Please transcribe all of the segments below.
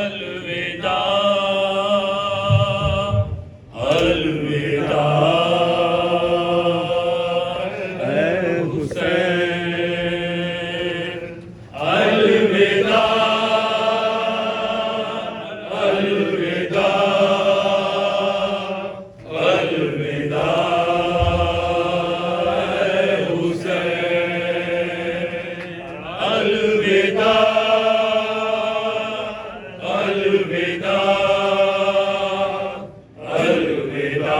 अलविदा अलविदा ऐ हुसैन अलविदा अलविदा अलविदा ऐ हुसैन अलविदा अलविदा अलविदा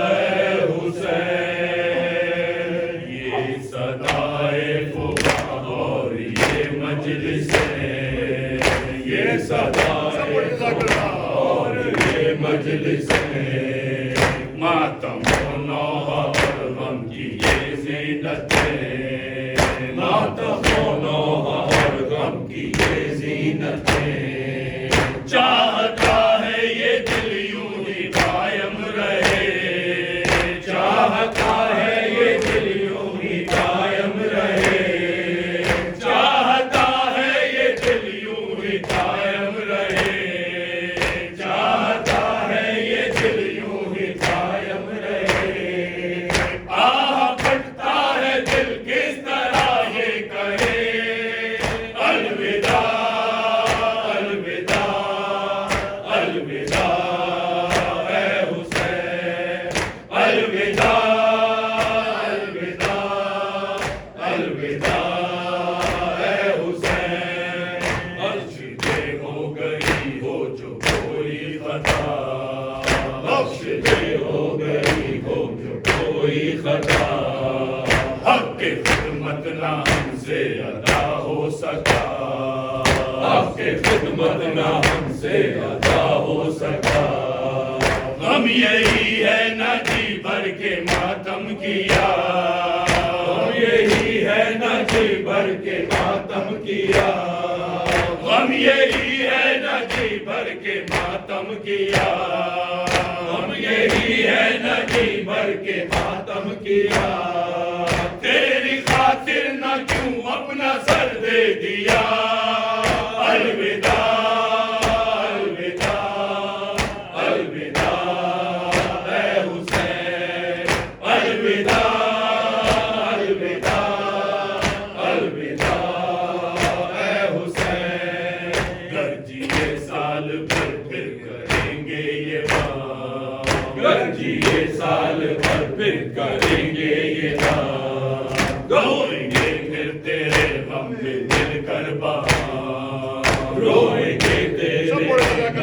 ऐ हुसैन। ये सदाए फ़ुक़ा और ये मजलिसें, ये सदाए फ़ुक़ा और ये मजलिसें, मातम नौहा और गम की ये ज़ीनतें, मातम नौहा और गम की ये ज़ीनतें। चाहता है ये दिल यूं ही कायम रहे, चाहता है ये दिल यूं ही कायम रहे, चाहता है ये दिल यूं ही कायम रहे, चाहता है ये दिल यूं ही कायम रहे। आह फटता है दिल किस तरह ये कहे, अलविदा अलविदा अलविदा ऐ हुसैन अलविदा अलविदा अलविदा ऐ हुसैन। बख्शिदे हो गई हो जो कोई खता, बख्शिदे हो गई हो जो कोई खता, हक की खिदमत ना हमसे अदा हो सका, हक की खिदमत ना हमसे अदा हो सका। हम यही है न जी भर के मातम किया, हम यही है न जी भर के मातम किया, हम यही है न जी भर के मातम किया, हम यही है न जी भर के मातम किया। तेरी खातिर न क्यों अपना सर दे दिया, अलविदा अलविदा अलविदा ऐ हुसैन अलविदा अलविदा अलविदा ऐ हुसैन। गर्जिए साल भर फिर करेंगे ये बात, गर्जिए साल भर फिर करेंगे ये बात, रोएंगे फिर तेरे गम में दिल कर बहार, रोएंगे तेरे गम में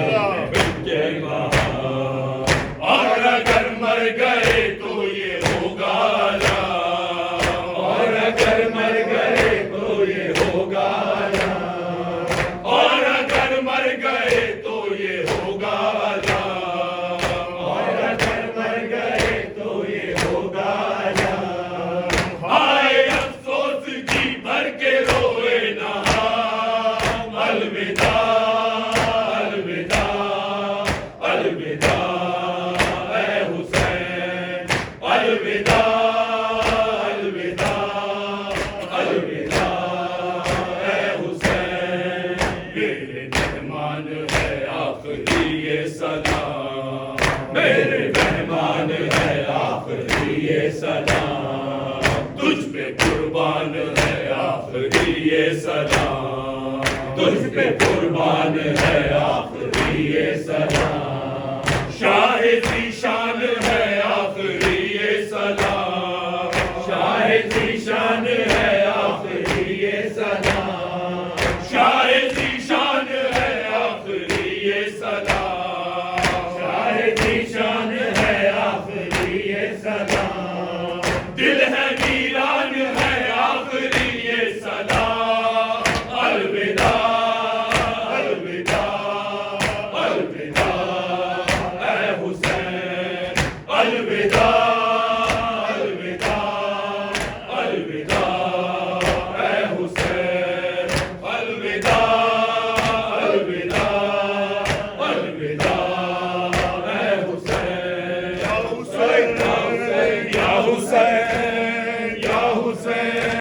दिल के बहार। और अगर मर गए तो ये होगा अलाम, और अगर मर गए तो ये होगा अलाम, और अगर मर गए तो ये होगा अलाम, और अगर मर गए तो ये होगा अलाम। हाय अफसोस जी भर के रोए ना हम, अलविदा अलविदा अलविदा ऐ हुसैन अलविदा अलविदा अलविदा ऐ हुसैन। मेरे मेहमान है आखिरी ये सलाम, मेरे मेहमान है आखिरी ये सलाम, तुझ पे कुर्बान है आखिरी ये सलाम, तुझ पे कुर्बान है आखिरी ये सलाम। शाह ज़ीशान